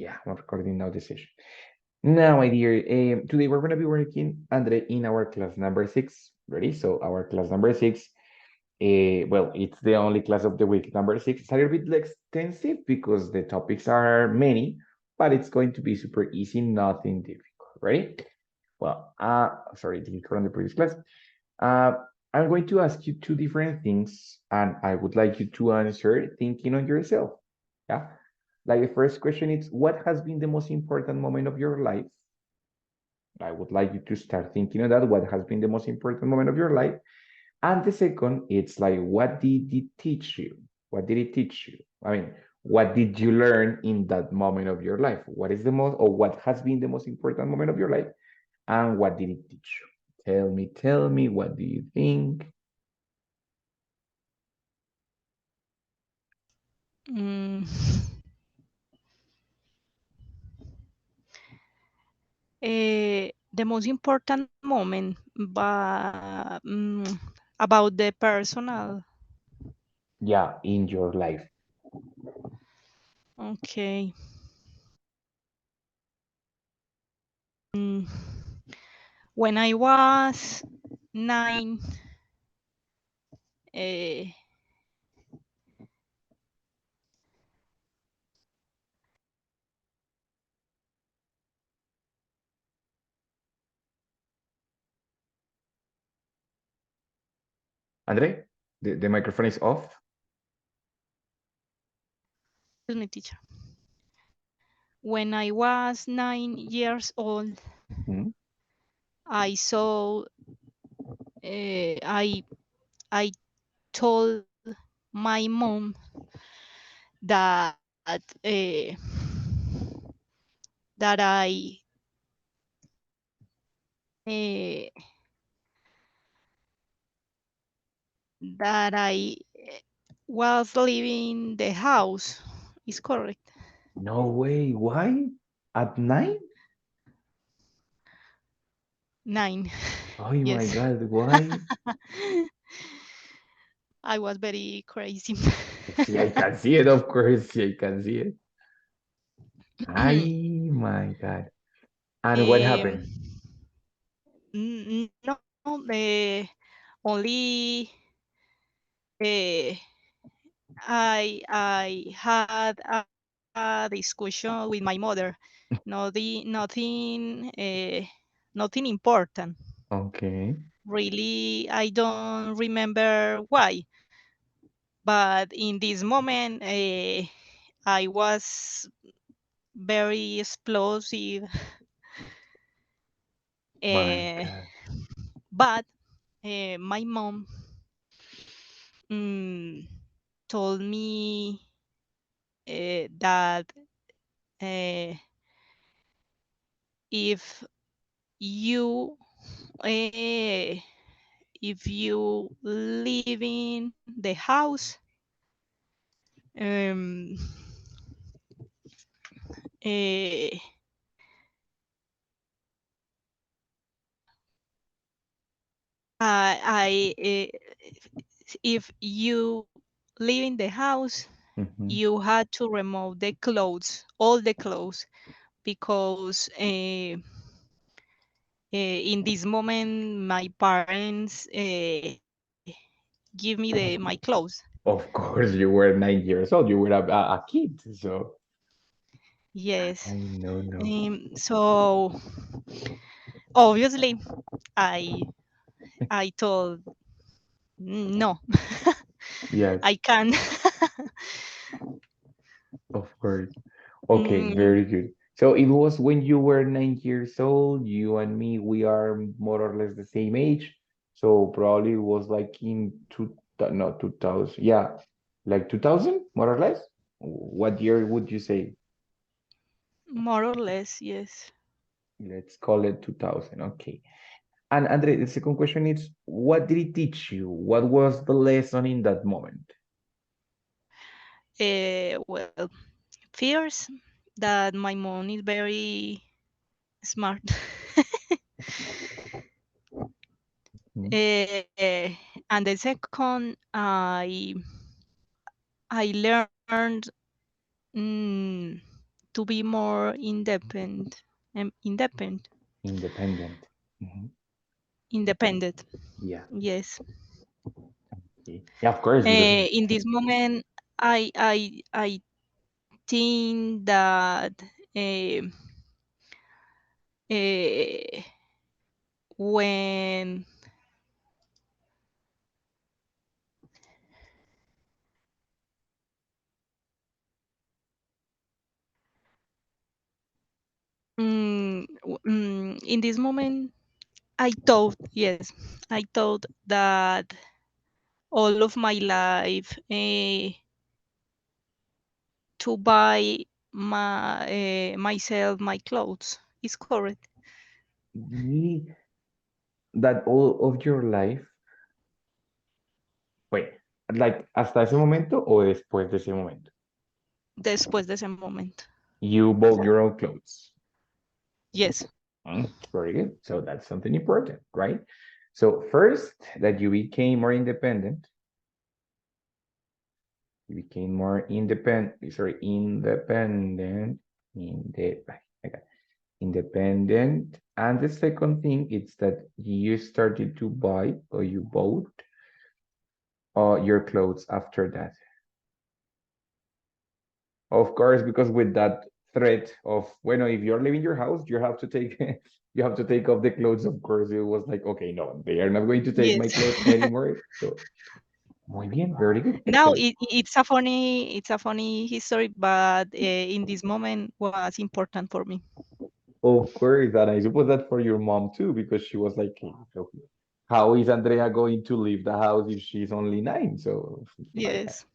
Yeah, I'm recording now the session. Now, my dear, today we're going to be working, Andre, in our class number 6. Ready? So our class number 6, well, it's the only class of the week. Number 6 is a little bit extensive because the topics are many, but it's going to be super easy, nothing difficult. Ready? Well, sorry, difficult on the previous class. Uh, I'm going to ask you two different things, and I would like you to answer thinking on yourself. Yeah. Like the first question is, what has been the most important moment of your life? I would like you to start thinking of that. What has been the most important moment of your life? And the second, it's like, what did it teach you? What did it teach you? I mean, what did you learn in that moment of your life? What is the most, or what has been the most important moment of your life? And what did it teach you? Tell me, what do you think? Mm, the most important moment about the personal. Yeah, in your life. Okay. Mm, when I was 9, uh, Andre, the microphone is off. excuse me, teacher. When I was 9 years old, Mhm. I saw. I told my mom that that uh, I was leaving the house. Is correct. No way. Why? At 9? 9. Oh my Yes. God, why? I was very crazy. See, I can see it, of course. See, I can see it. Ay, my God. And what um, happened? no, only uh, I had a discussion with my mother. Nothing, nothing important. Okay. Really, I don't remember why, but in this moment, I was very explosive. My uh, God. but my mom mm, told me that uh, if you uh, if you live in the house, um, uh, if you live in the house, Mhm. you had to remove the clothes, all the clothes, because in this moment my parents give me my clothes. Of course, you were 9 years old. You were a kid. So, Yes. I no, no. So obviously I I told no, Yes, I can't. of course. Okay, Mm, very good. So it was when you were 9 years old, you and me, we are more or less the same age. So probably it was like in not 2000. Yeah, like 2000, more or less. What year would you say? more or less, yes. Let's call it 2000. Okay. And Andre, the second question is, what did it teach you? What was the lesson in that moment? Well, fears that my mom is very smart. Mhm. And the second, I learned mm, to be more independent. Independent. Independent. Mhm. Independent. Yeah. Yes. Okay. Yeah, of course, because In this moment, I think that uh, when in this moment, I thought, yes, I thought that all of my life to buy myself my clothes is correct. really that all of your life, wait, like hasta ese momento o después de ese momento, Después de ese momento. you bought your own clothes. Yes. Very good. So that's something important, right? So first, that you became more independent. You became more independent. Sorry, independent. Independent. And the second thing is that you started to buy or you bought your clothes after that. Of course, because with that threat of, bueno, if you're leaving your house, you have to take you have to take off the clothes. Of course, it was like, okay, no, they are not going to take my Yes. clothes anymore. So, muy bien, very good, Now excellent. it's a funny history, but in this moment was important for me. Of course, and I suppose that for your mom too, because she was like, "Hey, so how is Andrea going to leave the house if she's only 9?" So, Yes.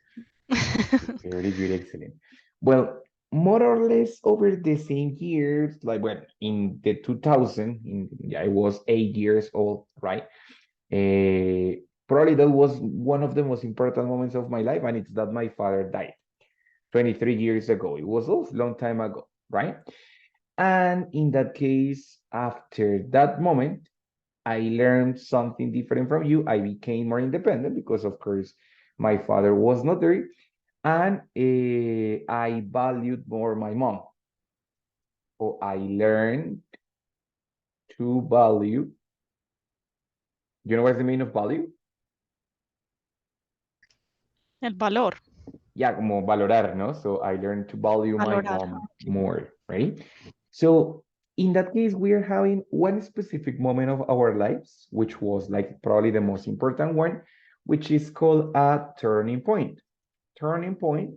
very good, excellent. Well, more or less over the same years, like when in the 2000, I was 8 years old, right? Probably that was one of the most important moments of my life, and it's that my father died 23 years ago. It was a long time ago, right? And in that case, after that moment, I learned something different from you. I became more independent because, of course, my father was not there, and I valued more my mom. Or I learned to value. You know what's the meaning of value? El valor. Yeah, como valorar, no? So I learned to value my Valorar. mom Okay. more, right? So in that case, we are having one specific moment of our lives, which was like probably the most important one, which is called a turning point. Turning point,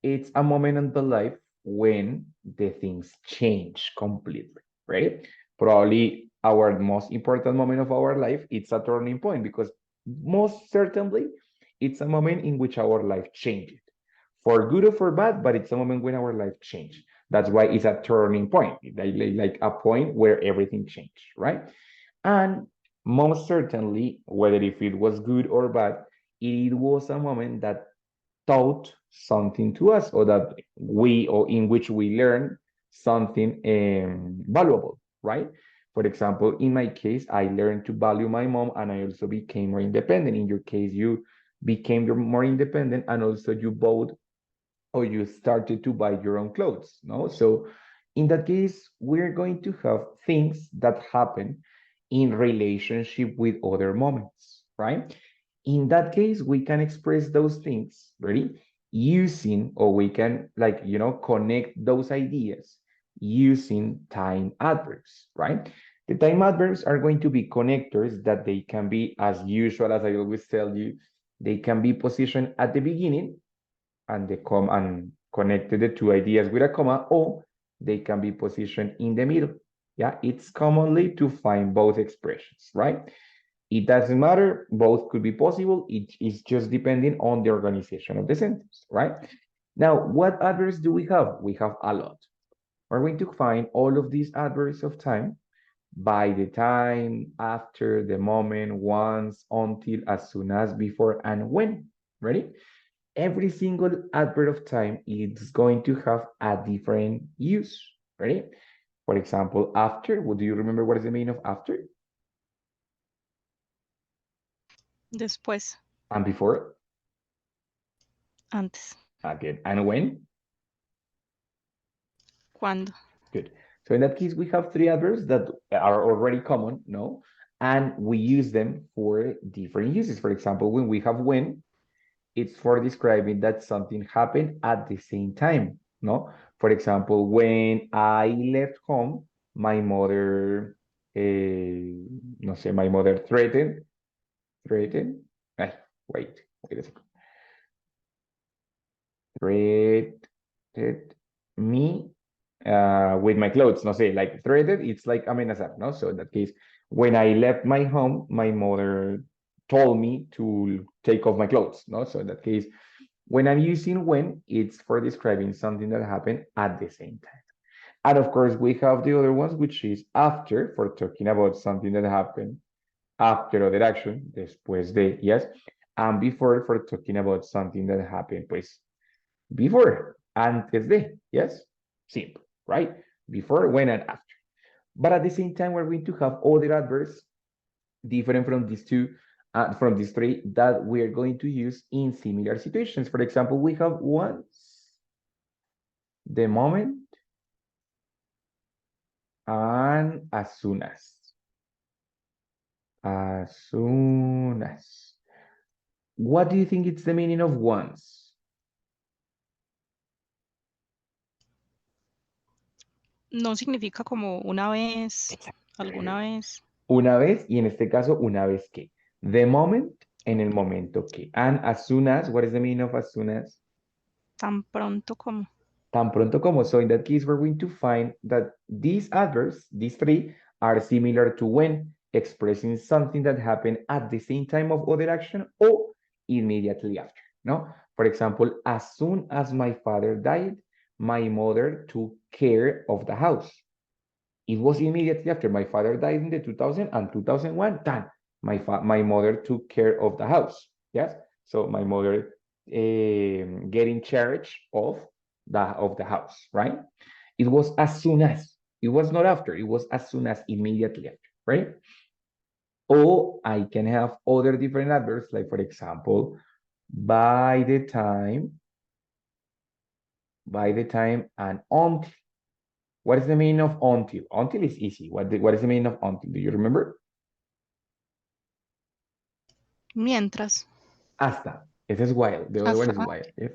it's a moment in the life when the things change completely, right? Probably our most important moment of our life, it's a turning point because most certainly it's a moment in which our life changes for good or for bad, but it's a moment when our life changed. That's why it's a turning point, like a point where everything changed, right? And most certainly, whether if it was good or bad, it was a moment that taught something to us or that we or in which we learn something valuable, right? For example, in my case, I learned to value my mom and I also became more independent. In your case, you became more independent and also you bought or you started to buy your own clothes, no? So in that case, we're going to have things that happen in relationship with other moments, right? In that case, we can express those things, ready? Using, or we can like, connect those ideas using time adverbs, right? The time adverbs are going to be connectors that they can be, as usual, as I always tell you, they can be positioned at the beginning and the comma and connected the two ideas with a comma, or they can be positioned in the middle. Yeah, it's commonly to find both expressions, right? It doesn't matter, both could be possible. It is just depending on the organization of the sentence, right? Now, what adverbs do we have? We have a lot. We're going to find all of these adverbs of time by the time, after, the moment, once, until, as soon as, before, and when. Ready? Every single adverb of time is going to have a different use, right? For example, after, do you remember what is the meaning of after? Después. And before? Antes. Again. And when? Cuando. Good. So in that case, we have three adverbs that are already common, no? And we use them for different uses. For example, when we have when, it's for describing that something happened at the same time, no? For example, when I left home, my mother, no sé, my mother threatened, ay, wait a second. Threatened me with my clothes, no sé, like threatened, it's like amenazar, no? So in that case, when I left my home, my mother told me to take off my clothes, no? So in that case, when I'm using when, it's for describing something that happened at the same time. And of course, we have the other ones, which is after, for talking about something that happened after other action, después de, yes, and before, for talking about something that happened, pues, before, antes de, yes, simple, right? Before, when, and after. But at the same time, we're going to have other adverbs different from these two, from these three, that we're going to use in similar situations. For example, we have once, the moment, and as soon as. As soon as. What do you think it's the meaning of once? No significa como una vez, alguna vez, Una vez, y en este caso, una vez que. The moment, en el momento que. And as soon as, what is the meaning of as soon as? tan pronto como. Tan pronto como. So in that case, we're going to find that these adverbs, these three, are similar to when, expressing something that happened at the same time of other action or immediately after, no? For example, as soon as my father died, my mother took care of the house. It was immediately after my father died in the 2000 and 2001, done. My mother took care of the house, yes? So my mother getting charge of the house, right? It was as soon as, it was not after, it was as soon as, immediately after, right? Or I can have other different adverbs, like for example, by the time, and until. What is the meaning of until? Until is easy. What is the meaning of until? Do you remember? Mientras. Hasta. Ese es while. The other one is Hasta. while. Yes.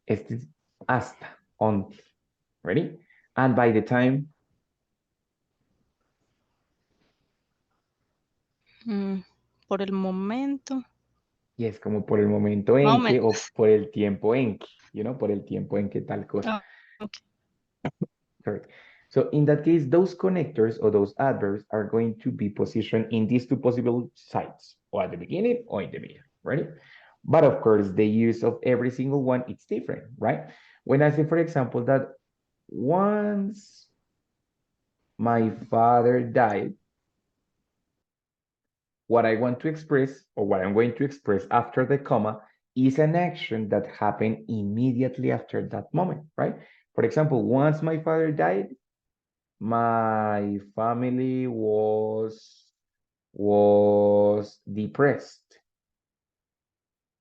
Este es hasta. Until. Ready? And by the time. Por el momento. Yes, como por el momento en que o por el tiempo en que. You know, por el tiempo en que tal cosa. Okay. Correct. So in that case, those connectors or those adverbs are going to be positioned in these two possible sides, or at the beginning or in the middle, right? But of course, the use of every single one, it's different, right? When I say, for example, that once my father died, what I want to express, or what I'm going to express after the comma, is an action that happened immediately after that moment, right? For example, once my father died, my family was depressed.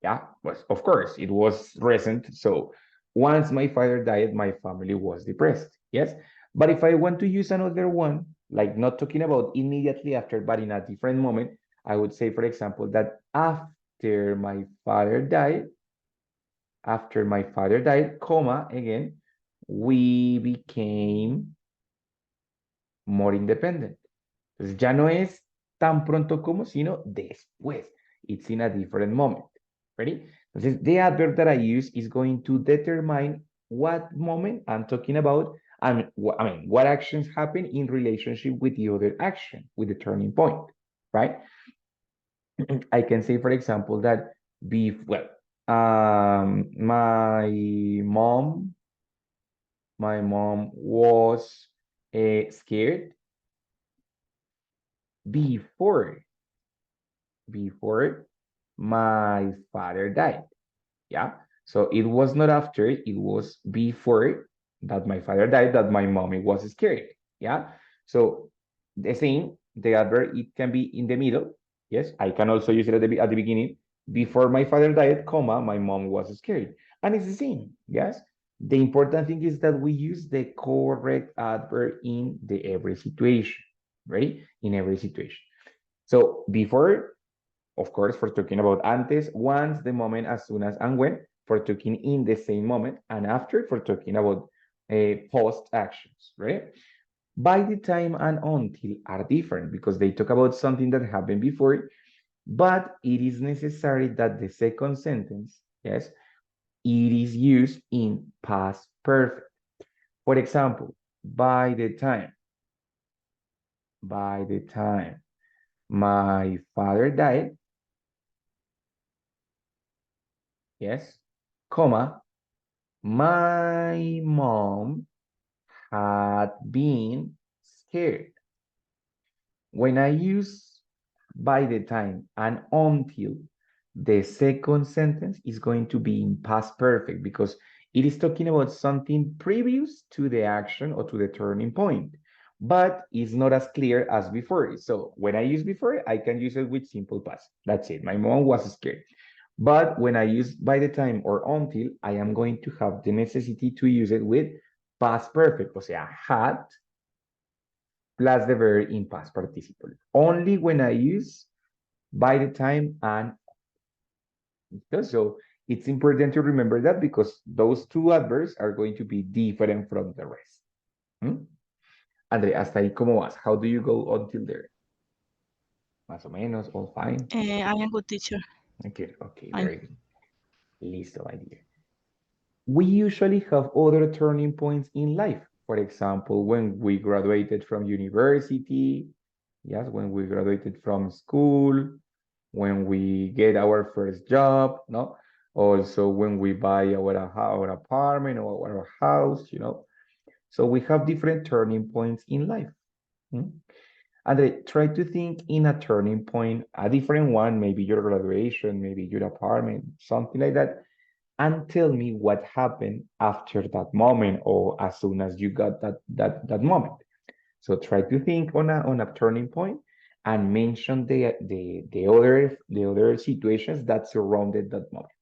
Yeah, was of course it was recent. So once my father died, my family was depressed. Yes, but if I want to use another one, like not talking about immediately after, but in a different moment, I would say, for example, that after my father died, comma, again, we became more independent. Entonces ya no es tan pronto como, sino después. It's in a different moment. Ready? Entonces, the adverb that I use is going to determine what moment I'm talking about and what actions happen in relationship with the other action, with the turning point, right? I can say, for example, that my mom was scared before my father died. Yeah. So it was not after, it was before that my father died that my mommy was scared. Yeah. So the same, the adverb, it can be in the middle. Yes. I can also use it at the beginning. Before my father died, comma, my mom was scared. And it's the same. Yes. The important thing is that we use the correct adverb in the every situation, right? In every situation. So before, of course, for talking about antes, once, the moment, as soon as, and when, for talking in the same moment, and after, for talking about post actions, right? By the time and until are different because they talk about something that happened before, but it is necessary that the second sentence, yes, it is used in past perfect. For example, by the time my father died, yes, comma, my mom had been scared. When I use by the time and until, the second sentence is going to be in past perfect because it is talking about something previous to the action or to the turning point, but it's not as clear as before. So when I use before, I can use it with simple past. That's it. My mom was scared. But when I use by the time or until, I am going to have the necessity to use it with past perfect. O sea, had plus the verb in past participle. Only when I use by the time and so it's important to remember that because those two adverbs are going to be different from the rest. Andre, hasta ahí cómo vas? How do you go until there? Más o menos, all fine. I am good teacher. Okay, okay, Fine. very good. Listo, my dear. We usually have other turning points in life. For example, when we graduated from university, yes, when we graduated from school, when we get our first job, no? Also when we buy our apartment or our house, you know. So we have different turning points in life. And try to think in a turning point, a different one, maybe your graduation, maybe your apartment, something like that, and tell me what happened after that moment or as soon as you got that moment. So try to think on a turning point and mention the other situations that surrounded that moment.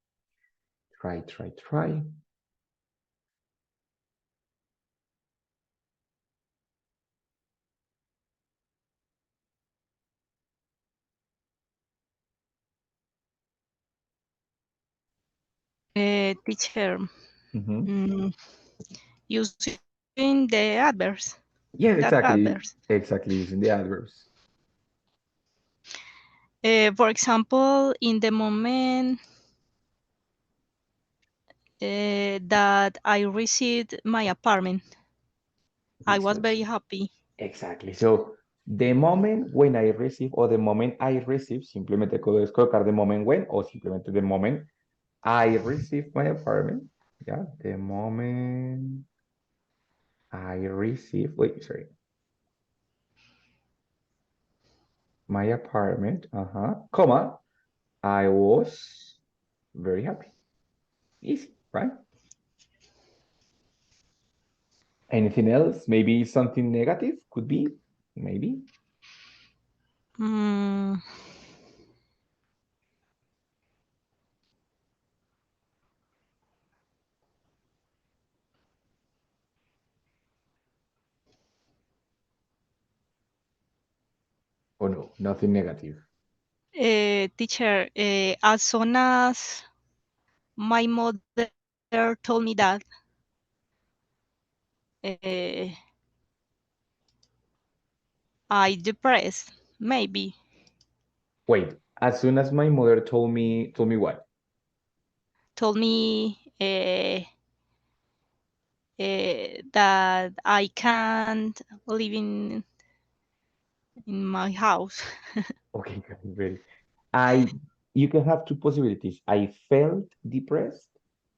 Try. Teacher, Mhm. using the adverbs, Yes, that exactly. adverbs. Exactly, using the adverbs. For example, in the moment that I received my apartment, I was very happy. Exactly. So the moment when I receive or the moment I receive, simplemente puedes colocar the moment when o simplemente the moment I receive my apartment. Yeah, the moment I receive, wait, sorry. My apartment, comma, I was very happy. Easy, right? Anything else? Maybe something negative could be, maybe. Mm, Oh no, nothing negative. Teacher, as soon as my mother told me that, I depressed, maybe. Wait, as soon as my mother told me what? Told me that I can't live in my house. Okay, very. I you can have two possibilities. I felt depressed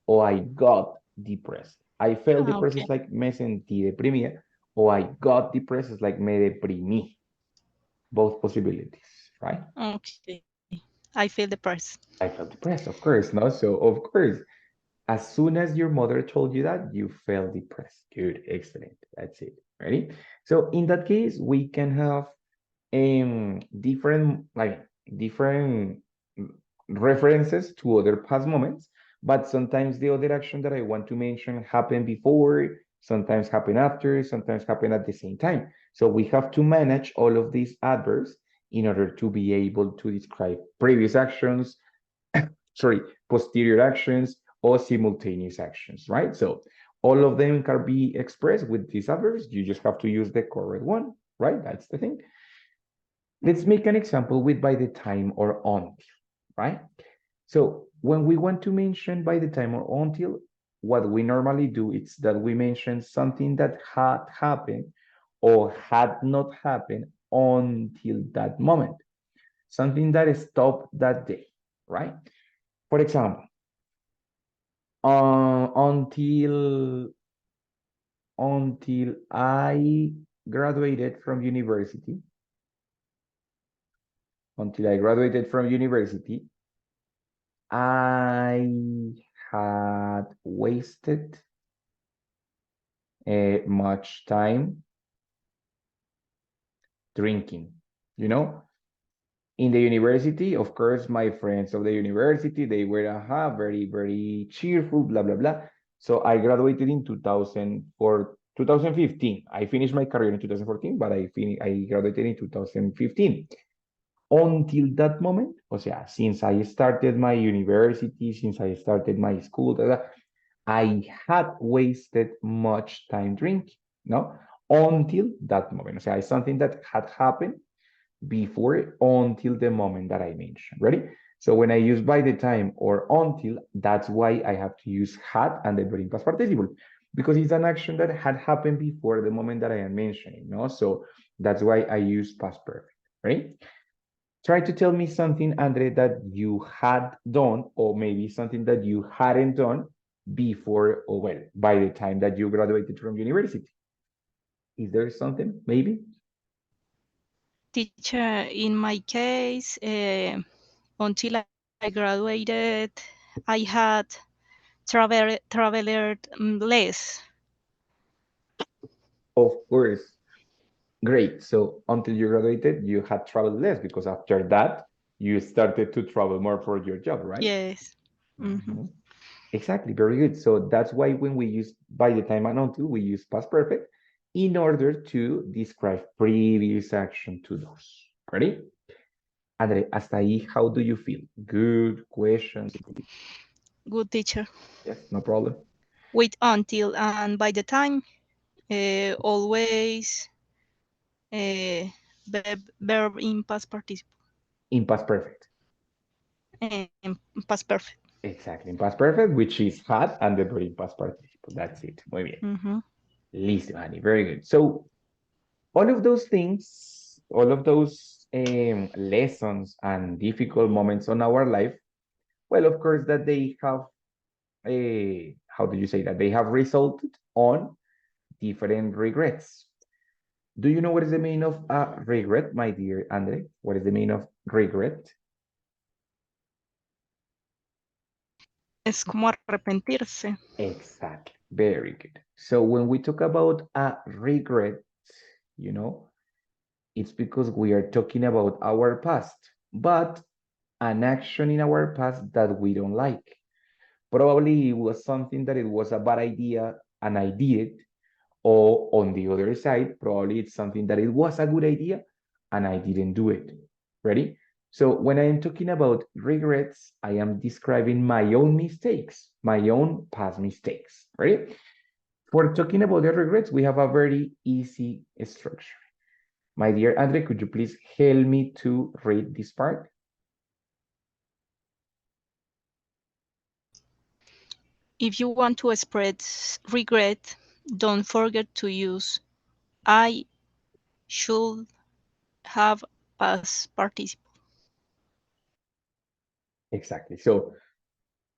or I got depressed. I felt depressed Okay. is like me sentí deprimida, or I got depressed is like me deprimí. Both possibilities, right? Okay. I feel depressed. I felt depressed, of course, no? So of course, as soon as your mother told you that, you felt depressed. Good, excellent. That's it. Ready? So in that case, we can have different references to other past moments, but sometimes the other action that I want to mention happen before, sometimes happen after, sometimes happen at the same time. So we have to manage all of these adverbs in order to be able to describe previous actions, sorry, posterior actions, or simultaneous actions, right? So all of them can be expressed with these adverbs. You just have to use the correct one, right? That's the thing. Let's make an example with by the time or until, right? So when we want to mention by the time or until, what we normally do is that we mention something that had happened or had not happened until that moment, something that stopped that day, right? For example, until I graduated from university, I had wasted much time drinking. You know, in the university, of course, my friends of the university, they were very, very cheerful, blah, blah, blah. So I graduated in 2015. I finished my career in 2014, but I graduated in 2015. Until that moment, o sea, since I started my university, since I started my school, I had wasted much time drinking, no? Until that moment. O sea, it's something that had happened before until the moment that I mentioned. Ready? So when I use by the time or until, that's why I have to use had and the verb in past participle, because it's an action that had happened before the moment that I am mentioning, no? So that's why I use past perfect, right? Try to tell me something, Andre, that you had done, or maybe something that you hadn't done before, or well, by the time that you graduated from university. Is there something, maybe? Teacher, in my case, until I graduated, I had traveled less. Of course. Great. So until you graduated, you had traveled less because after that, you started to travel more for your job, right? Yes. Mm-hmm. Exactly. Very good. So that's why when we use by the time and until, we use past perfect in order to describe previous action to those. Ready? Andre, hasta ahí, how do you feel? Good questions? Good teacher. Yes, no problem. With until and by the time, always verb in past participle. In past perfect. In past perfect. Exactly. In past perfect, which is had and the verb in past participle. That's it. Muy bien. Mm-hmm. Listo, Annie. Very good. So all of those things, all of those lessons and difficult moments on our life, well, of course, that they have a, how do you say that? They have resulted on different regrets. Do you know what is the meaning of a regret, my dear Andre? What is the meaning of regret? Es como arrepentirse. Exactly. Very good. So when we talk about a regret, you know, it's because we are talking about our past, but an action in our past that we don't like. Probably it was something that it was a bad idea and I did it, or on the other side, probably it's something that it was a good idea and I didn't do it. Ready? So when I am talking about regrets, I am describing my own mistakes, my own past mistakes. Ready? For talking about the regrets, we have a very easy structure. My dear Andre, could you please help me to read this part? If you want to express regret, don't forget to use I should have past participle. Exactly. So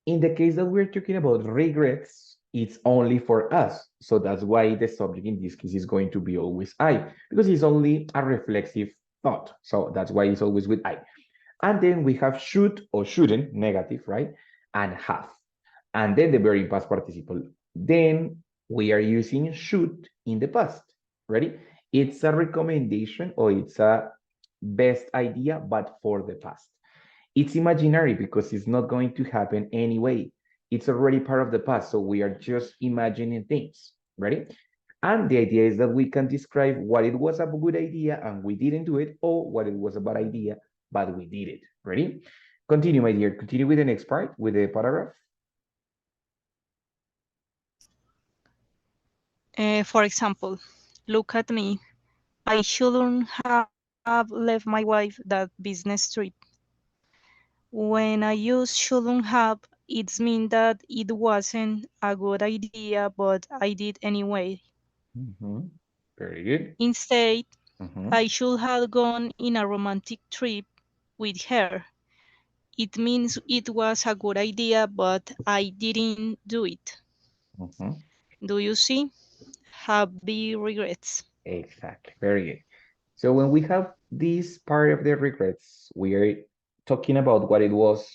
in the case that we're talking about regrets, it's only for us. So that's why the subject in this case is going to be always I, because it's only a reflexive thought. So that's why it's always with I. And then we have should or shouldn't, negative, right? And have. And then the very past participle. Then we are using should in the past. Ready? It's a recommendation or it's a best idea, but for the past. It's imaginary because it's not going to happen anyway. it's already part of the past. So we are just imagining things. Ready? And the idea is that we can describe what it was a good idea and we didn't do it, or what it was a bad idea, but we did it. Ready? Continue, my dear. Continue with the next part, with the paragraph. For example, look at me. I shouldn't have left my wife that business trip. When I use shouldn't have, it means that it wasn't a good idea, but I did anyway. Very good. Instead, I should have gone in a romantic trip with her. It means it was a good idea, but I didn't do it. Do you see? Happy regrets. Exactly. Very good. So when we have this part of the regrets, we are talking about what it was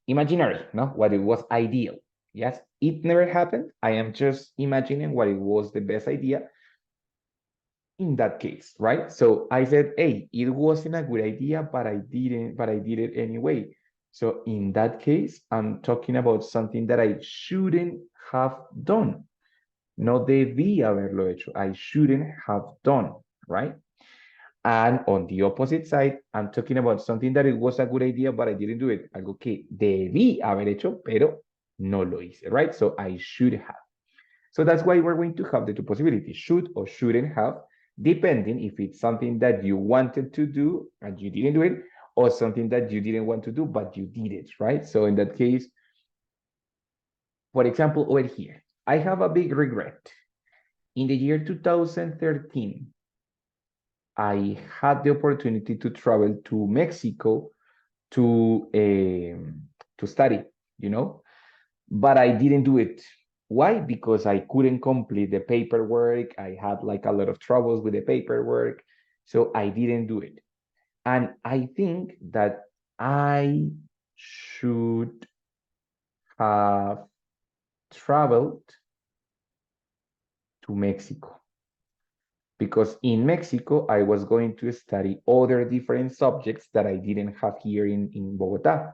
imaginary, no? What it was ideal. Yes, it never happened. I am just imagining what it was the best idea in that case, right? So I said, hey, it wasn't a good idea, but I did it anyway. So in that case, I'm talking about something that I shouldn't have done. No debí haberlo hecho. I shouldn't have done, right? And on the opposite side, I'm talking about something that it was a good idea, but I didn't do it. Algo que debí haber hecho, pero no lo hice, right? So I should have. So that's why we're going to have the two possibilities, should or shouldn't have, depending if it's something that you wanted to do and you didn't do it, or something that you didn't want to do, but you did it, right? So in that case, for example, over here, I have a big regret. In the year 2013, I had the opportunity to travel to Mexico to study, you know, but I didn't do it. Why? Because I couldn't complete the paperwork. I had like a lot of troubles with the paperwork, so I didn't do it. And I think that I should have traveled to Mexico, because in Mexico, I was going to study other different subjects that I didn't have here in Bogota.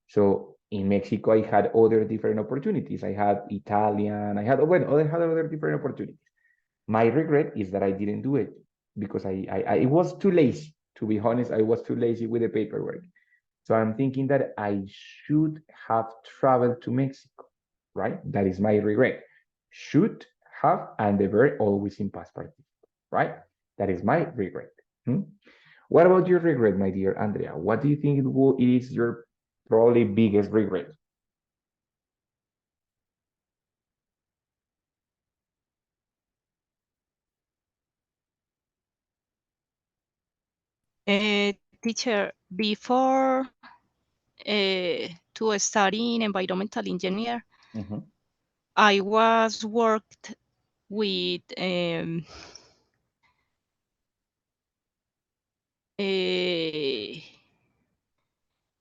So in Mexico, I had other different opportunities. I had Italian, I had other different opportunities. My regret is that I didn't do it because I was too lazy. To be honest, I was too lazy with the paperwork. So I'm thinking that I should have traveled to Mexico, right? That is my regret. Should have, and the verb always in past participle, right? That is my regret. What about your regret, my dear Andrea? What do you think it is your probably biggest regret? Teacher, before to study in environmental engineer, I was worked with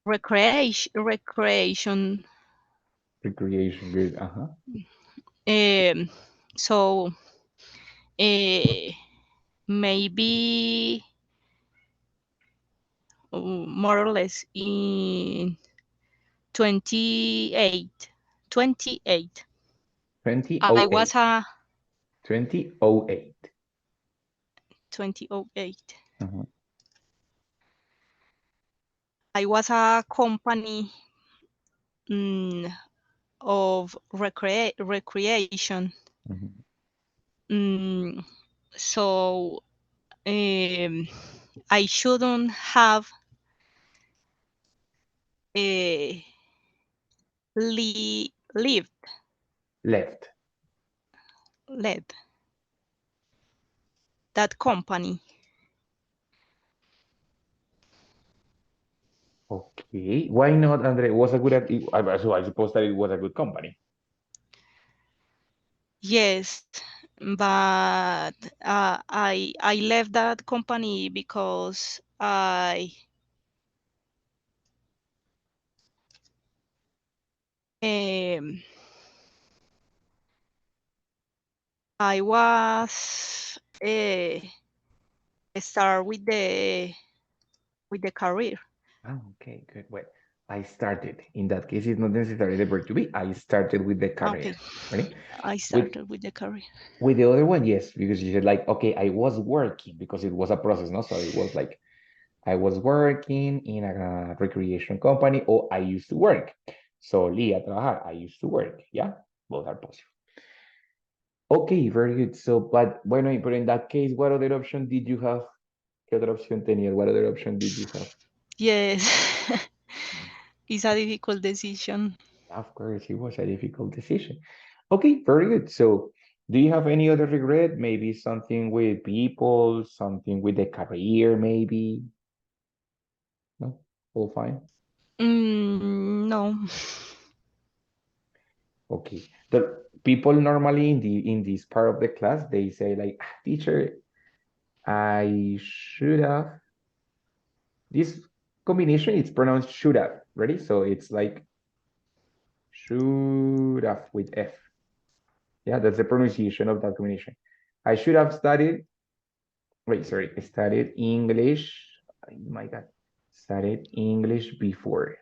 recreation. Recreation, good. So maybe more or less in 28. 28. I 2008. was a 2008. 2008. I was a company of recreation. So I shouldn't have lived. Left. Led that company. Okay. Why not, Andre? It was a good, so I suppose that it was a good company. Yes, but I left that company because I was start with the career. Oh, okay, good. Well, I started. In that case, it's not necessarily the verb to be. I started with the career. Okay. Ready? I started with the career. With the other one, yes, because you said like, okay, I was working because it was a process, no? So it was like, I was working in a recreation company, or I used to work. Solía trabajar. I used to work. Yeah, both are possible. Okay, very good. So, but bueno, but in that case, what other option did you have? ¿Qué otra opción tenías? What other option did you have? Yes. It's a difficult decision. Of course, it was a difficult decision. Okay, very good. So, do you have any other regret? Maybe something with people, something with the career, maybe? No, all fine. No. Okay. The people normally in this part of the class, they say like, "Ah, teacher, I should have." This combination, it's pronounced should have. Ready? So it's like should have with F. Yeah, that's the pronunciation of that combination. I should have studied. Wait, sorry, studied English. Oh my God, studied English before.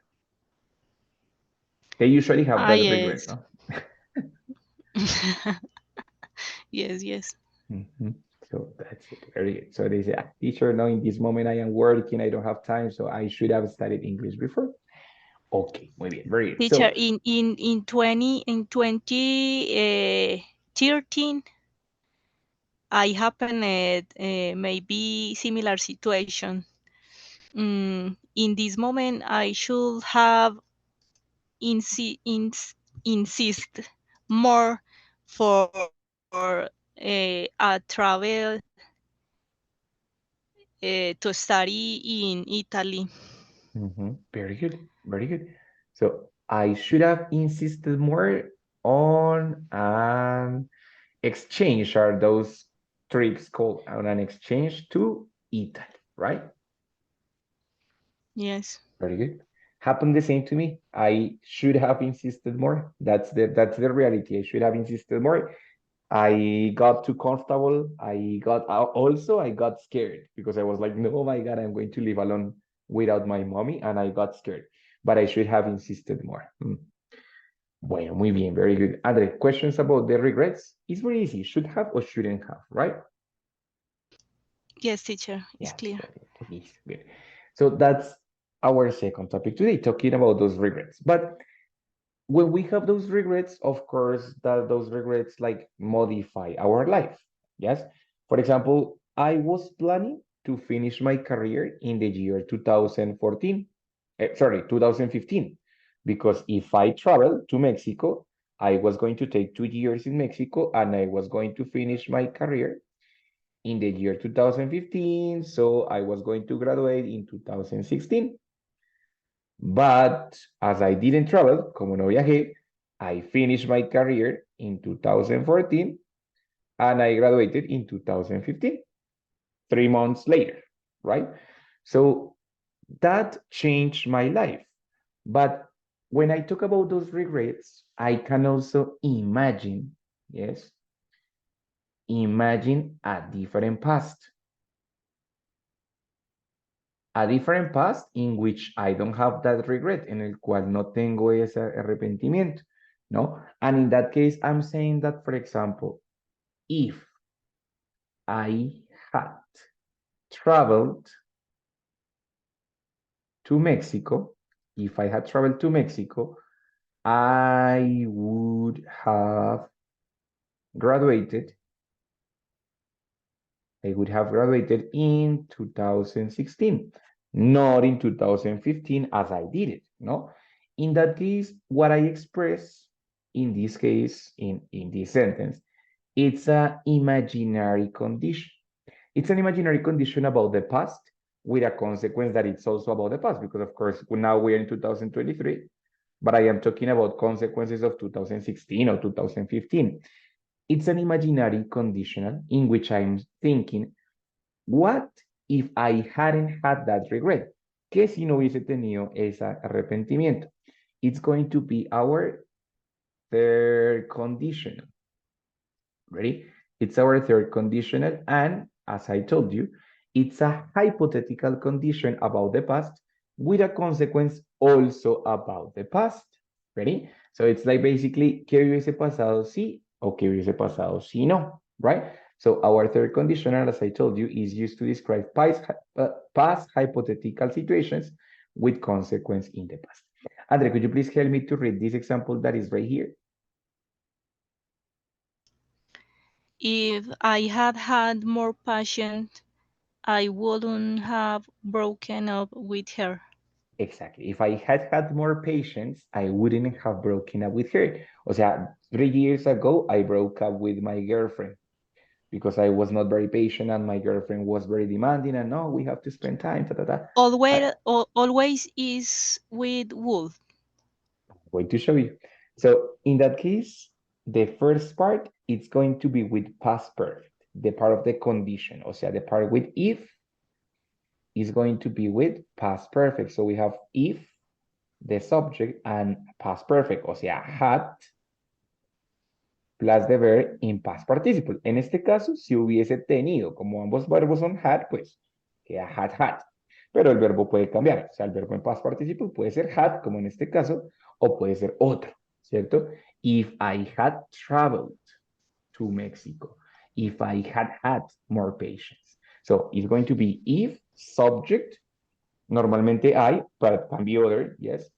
They usually have that regret, Yes. no? Yes, yes. So that's it. Very good. So they say, "Ah, teacher, no, in this moment I am working, I don't have time, so I should have studied English before." Okay, muy bien, very good. Teacher, So in 2013, I happened maybe similar situation. In this moment, I should have insist more for a travel to study in Italy. very good, very good. So I should have insisted more on an exchange. Are those trips called on an exchange to Italy, right? Yes. Very good. Happened the same to me. I should have insisted more. That's the reality. I should have insisted more. I got too comfortable. I got scared because I was like, no, my God, I'm going to live alone without my mommy, and I got scared. But I should have insisted more. Bueno, muy bien, very good. Andre, questions about the regrets? It's very easy. Should have or shouldn't have, right? Yes, teacher. It's Yes, clear. very easy. Good. So that's our second topic today, talking about those regrets. But when we have those regrets, of course, that those regrets like modify our life. Yes. For example, I was planning to finish my career in the year 2014, sorry, 2015, because if I travel to Mexico, I was going to take 2 years in Mexico and I was going to finish my career in the year 2015. So I was going to graduate in 2016. But as I didn't travel, como no viajé, I finished my career in 2014 and I graduated in 2015, 3 months later, right? So that changed my life. But when I talk about those regrets, I can also imagine, yes, imagine a different past. A different past in which I don't have that regret, en el cual no tengo ese arrepentimiento, ¿no? And in that case, I'm saying that, for example, if I had traveled to Mexico, if I had traveled to Mexico, I would have graduated. I would have graduated in 2016, not in 2015 as I did it, no? In that case, what I express in this case, in this sentence, it's an imaginary condition. It's an imaginary condition about the past with a consequence that it's also about the past, because of course, now we're in 2023, but I am talking about consequences of 2016 or 2015. It's an imaginary conditional in which I'm thinking, what if I hadn't had that regret? ¿Qué si no hubiese tenido ese arrepentimiento? It's going to be our third conditional. Ready? It's our third conditional, and as I told you, it's a hypothetical condition about the past with a consequence also about the past. Ready? So it's like basically, ¿qué hubiese pasado si o qué hubiese pasado si no, right? So our third conditional, as I told you, is used to describe past hypothetical situations with consequence in the past. Andre, could you please help me to read this example that is right here? If I had had more patience, I wouldn't have broken up with her. Exactly. If I had had more patience, I wouldn't have broken up with her. O sea, 3 years ago, I broke up with my girlfriend because I was not very patient and my girlfriend was very demanding and no, we have to spend time. Ta, ta, ta. Always is with would. Going to show you. So in that case, the first part, it's going to be with past perfect, the part of the condition. O sea, the part with if is going to be with past perfect. So we have if, the subject, and past perfect. O sea, had plus the verb in past participle. En este caso, si hubiese tenido, como ambos verbos son had, pues queda had. Pero el verbo puede cambiar. O sea, el verbo en past participle puede ser had, como en este caso, o puede ser otro, ¿cierto? If I had traveled to Mexico. If I had had more patience. So it's going to be if, subject, normalmente I, but can be other, yes,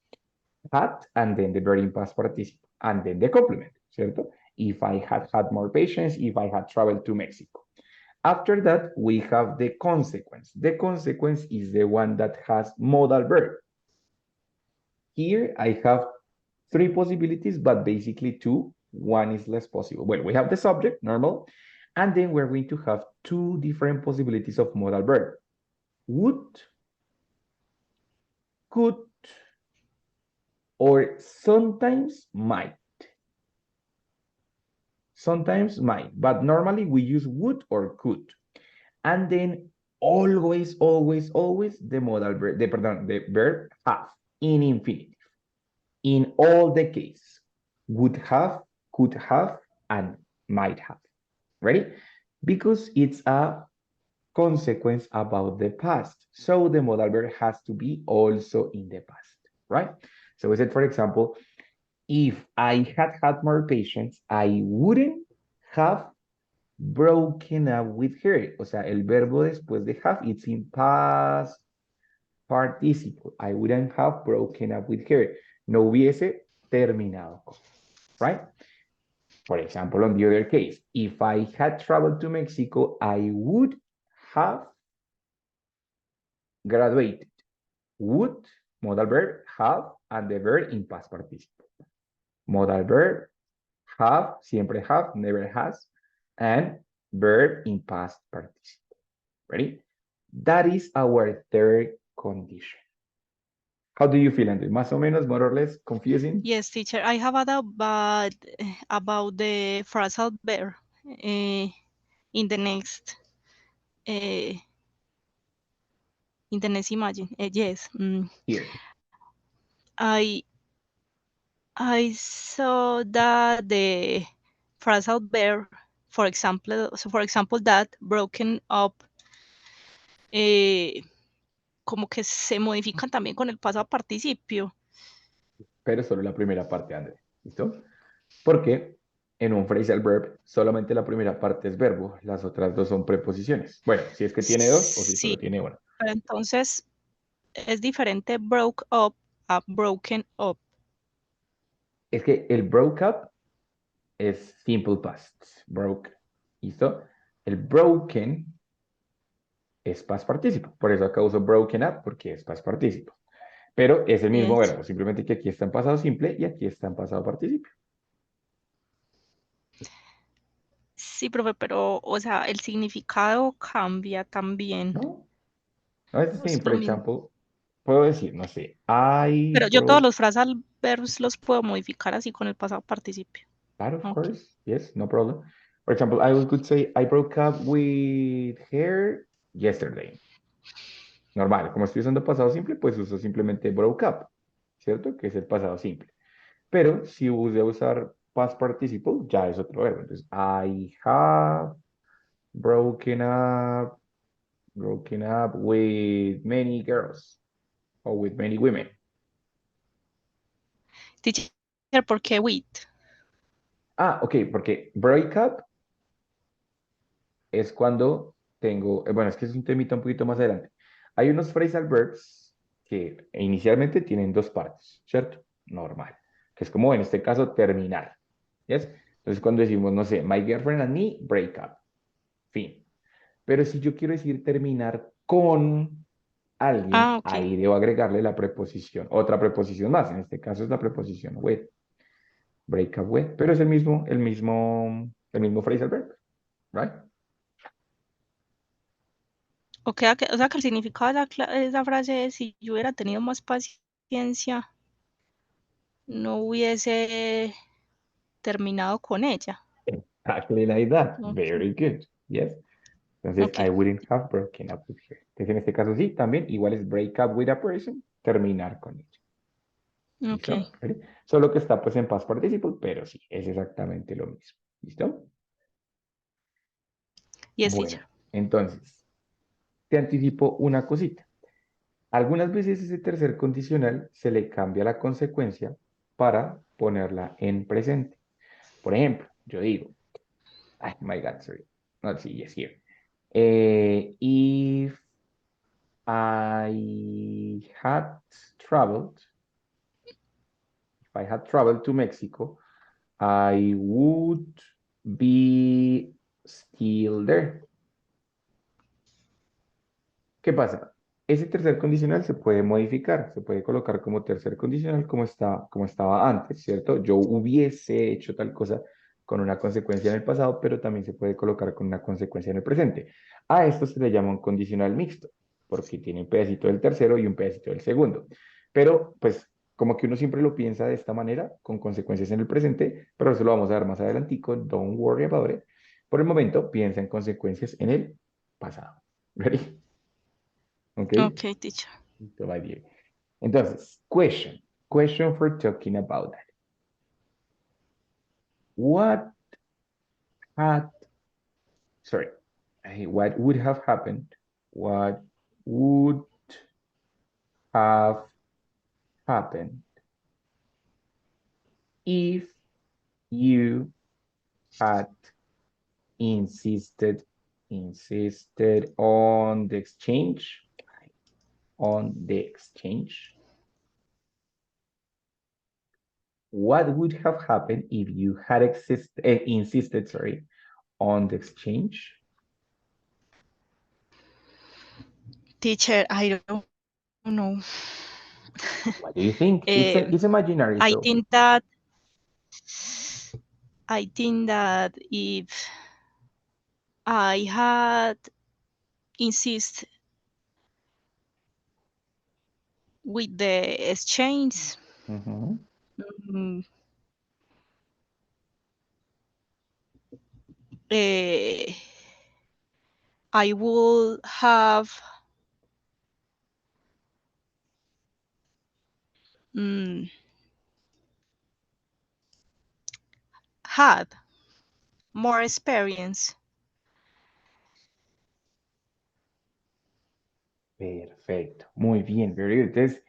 had, and then the verb in past participle, and then the complement, ¿cierto? If I had had more patience, if I had traveled to Mexico. After that, we have the consequence. The consequence is the one that has modal verb. Here I have 3 possibilities, but basically 2. One is less possible. Well, we have the subject, normal, and then we're going to have 2 different possibilities of modal verb. Would, could, or sometimes might. Sometimes might, but normally we use would or could. And then always, the modal verb, the verb have in infinitive. In all the case, would have, could have, and might have. Ready? Because it's a consequence about the past. So the modal verb has to be also in the past, right? So we said, for example, if I had had more patience, I wouldn't have broken up with her. O sea, el verbo después de have, it's in past participle. I wouldn't have broken up with her. No hubiese terminado, right? For example, on the other case, if I had traveled to Mexico, I would have graduated. Would, modal verb, have, and the verb in past participle. Modal verb, have, siempre have, never has, and verb in past participle. Ready? That is our third condition. How do you feel, Andre? Más o menos, more or less, confusing? Yes, teacher. I have a doubt, but about the phrasal verb in the next imagine. Yes. Here. I saw that the phrasal verb, for example, that broken up, como que se modifican también con el pasado participio. Pero solo la primera parte, Andre. ¿Listo? Porque en un phrasal verb solamente la primera parte es verbo, las otras 2 son preposiciones. Bueno, si es que tiene 2 o si solo tiene 1. Pero entonces es diferente broke up a broken up. Es que el broke up es simple past, broke, ¿listo? El broken es past participle, por eso acá uso broken up, porque es past participle. Pero es el mismo verbo, simplemente que aquí está en pasado simple y aquí está en pasado participio. Sí, profe, pero, o sea, el significado cambia también. ¿No? No es Es decir, por lo mismo. ejemplo, puedo decir, no sé, Pero yo todos los phrasal verbs los puedo modificar así con el pasado participio. That, of course, yes, no problem. For example, I could say, I broke up with her yesterday. Normal, como estoy usando pasado simple, pues uso simplemente broke up, ¿cierto? Que es el pasado simple. Pero si voy a usar past participle, ya es otro verbo. Entonces, I have broken up with many girls or with many women. Teacher, ¿por qué with? Ah, ok, porque break up es cuando tengo, bueno, es que es un temita un poquito más adelante. Hay unos phrasal verbs que inicialmente tienen dos partes, ¿cierto? Normal, que es como en este caso terminar, ¿yes? Entonces cuando decimos, no sé, my girlfriend and me break up, fin. Pero si yo quiero decir terminar con alguien, Ah, ok. ahí debo agregarle la preposición, otra preposición más, en este caso es la preposición with, break up with, pero es el mismo phrasal verb, ¿right? O sea que el significado de esa frase es, si yo hubiera tenido más paciencia, no hubiese terminado con ella. Exactly like that. Ok, Very good. Yes. Entonces, ok, I wouldn't have broken up with her. Entonces, en este caso sí, también igual es break up with a person, terminar con ella. ok. ¿Listo? ¿Ready? Solo que está pues en past participle, pero sí, es exactamente lo mismo. ¿Listo? Yes, Bueno, teacher. entonces, te anticipo una cosita. Algunas veces ese tercer condicional se le cambia la consecuencia para ponerla en presente. Por ejemplo, yo digo, ay, my God, sorry. No, sí, yes, here. If I had traveled, if I had traveled to Mexico, I would be still there. ¿Qué pasa? Ese tercer condicional se puede modificar, se puede colocar como tercer condicional como estaba antes, ¿cierto? Yo hubiese hecho tal cosa con una consecuencia en el pasado, pero también se puede colocar con una consecuencia en el presente. A esto se le llama un condicional mixto, porque tiene un pedacito del tercero y un pedacito del segundo. Pero, pues, como que uno siempre lo piensa de esta manera, con consecuencias en el presente, pero eso lo vamos a ver más adelantico, don't worry about it. Por el momento, piensa en consecuencias en el pasado. ¿Ready? ¿Ok? Ok, teacher. Listo, va bien. Entonces, question for talking about that. What had, sorry, what would have happened? What would have happened if you had insisted on the exchange, on the exchange? What would have happened if you had insisted, sorry, on the exchange? Teacher, I don't know. What do you think? It's Eh, it's imaginary, I so think that I think that if I had insist with the exchange, mhm. mm, eh, I would have mm, had more experience. Perfecto. Muy bien, very good. Entonces,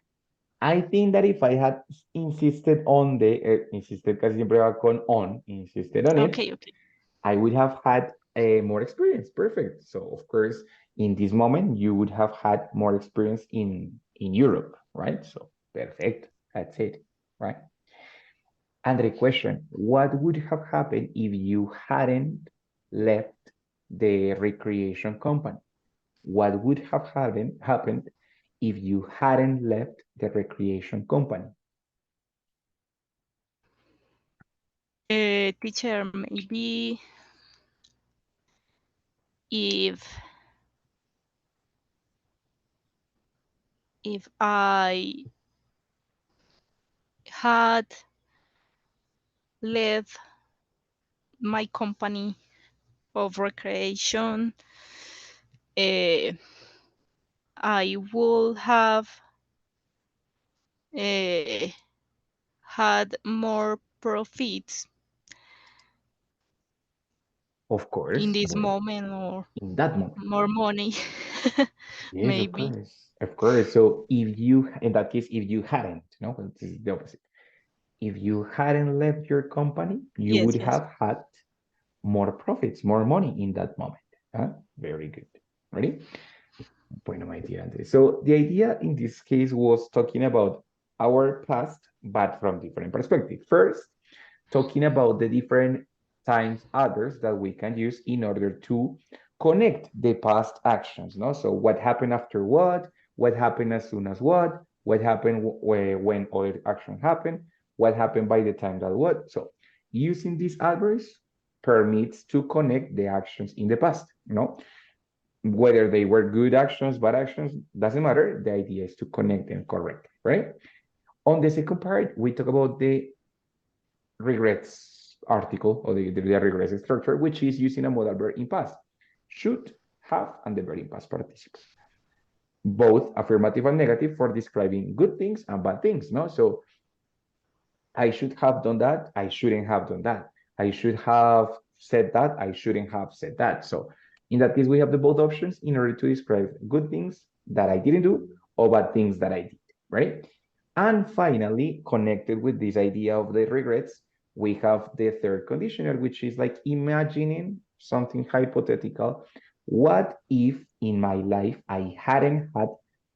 I think that if I had insisted on insisted casi siempre va con on, insisted on it, Okay, okay. I would have had more experience. Perfect. So, of course, in this moment, you would have had more experience in Europe, right? So, perfect. That's it, right? Andre, question, what would have happened if you hadn't left the recreation company? What would have happened if you hadn't left the recreation company? Teacher, maybe if I had left my company of recreation, I would have uh, had more profits Of in course, this bueno, moment or in that moment. more money, Yes, of maybe. course, of course. So if you, in that case, if you hadn't, no, this is the opposite. if you hadn't left your company, you Yes, would yes. have had more profits, more money in that moment. Very good. Ready? Bueno, my dear Andre. So the idea in this case was talking about our past, but from different perspectives. First, talking about the different times others that we can use in order to connect the past actions. No? So what happened after what happened as soon as what happened when other action happened, what happened by the time that what. So using these adverbs permits to connect the actions in the past. Whether they were good actions, bad actions, doesn't matter. The idea is to connect them correctly, right? On the second part, we talk about the regrets article or the regrets structure, which is using a modal verb in past. Should, have, and the verb in past participles. Both affirmative and negative for describing good things and bad things, no? So I should have done that. I shouldn't have done that. I should have said that. I shouldn't have said that. So in that case, we have the both options in order to describe good things that I didn't do or bad things that I did, right? And finally, connected with this idea of the regrets, we have the third conditional, which is like imagining something hypothetical. What if in my life I hadn't had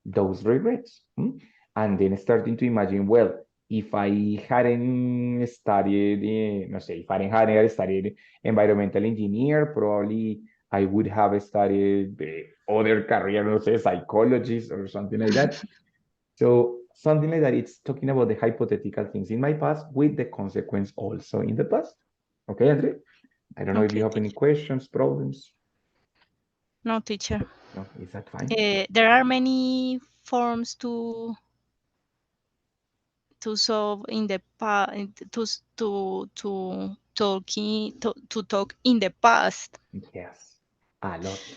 those regrets? And then starting to imagine, well, if I hadn't studied, no sé, if I hadn't studied environmental engineer, probably I would have studied the other career, no sé, psychologist or something like that. So something like that, it's talking about the hypothetical things in my past with the consequence also in the past. Okay, Andre? I don't know if you have any questions, problems. No, teacher. No, is that fine? There are many forms to solve in the to talk in the past. Yes, a lot.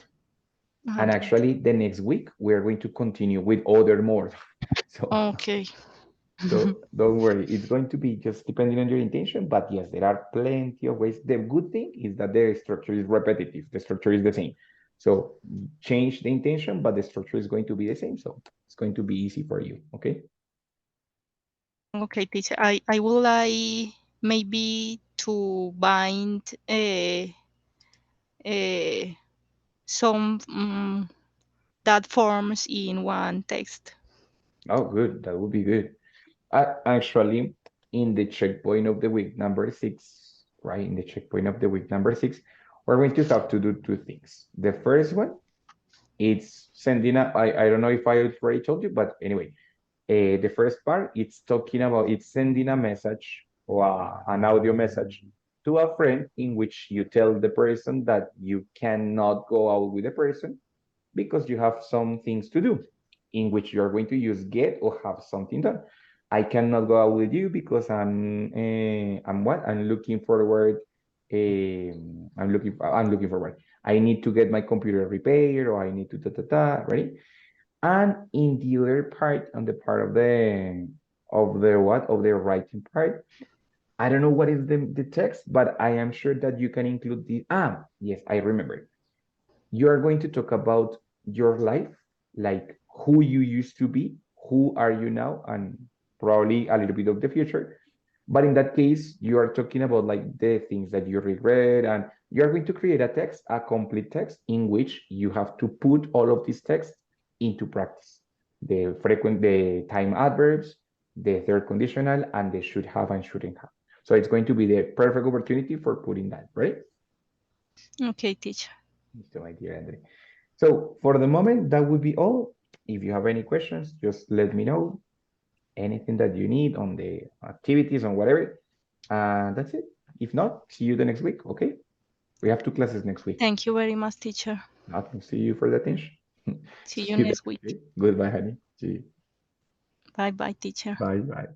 And actually, the next week we're going to continue with other more. So okay. So don't worry, it's going to be just depending on your intention, but yes, there are plenty of ways. The good thing is that the structure is repetitive. The structure is the same. So change the intention, but the structure is going to be the same. So it's going to be easy for you, okay? Okay, teacher. I would like maybe to bind some that forms in one text. Oh, good. That would be good. Actually, in the checkpoint of the week number 6, right? In the checkpoint of the week number 6, we're going to have to do two things. The first one, it's sending a, I don't know if I already told you, but anyway, the first part, it's talking about, it's sending a message or an audio message to a friend in which you tell the person that you cannot go out with the person because you have some things to do, in which you're going to use get or have something done. I cannot go out with you because I'm what? I'm looking forward. I'm looking forward. I need to get my computer repaired, or I need to right? And in the other part, on the part of the writing part, I don't know what is the text, but I am sure that you can include the yes, I remember. You are going to talk about your life, like who you used to be, who are you now, and probably a little bit of the future. But in that case, you are talking about like the things that you regret, and you're going to create a text, a complete text, in which you have to put all of these texts into practice. The time adverbs, the third conditional, and the should have and shouldn't have. So it's going to be the perfect opportunity for putting that, right? Okay, teacher. So, my dear Andre. So for the moment, that would be all. If you have any questions, just let me know. Anything that you need on the activities and whatever. And that's it. If not, see you the next week, okay? We have 2 classes next week. Thank you very much, teacher. Nothing. See you for the attention. See you next then, week. okay? Goodbye, honey. See you. Bye-bye, teacher. Bye, bye.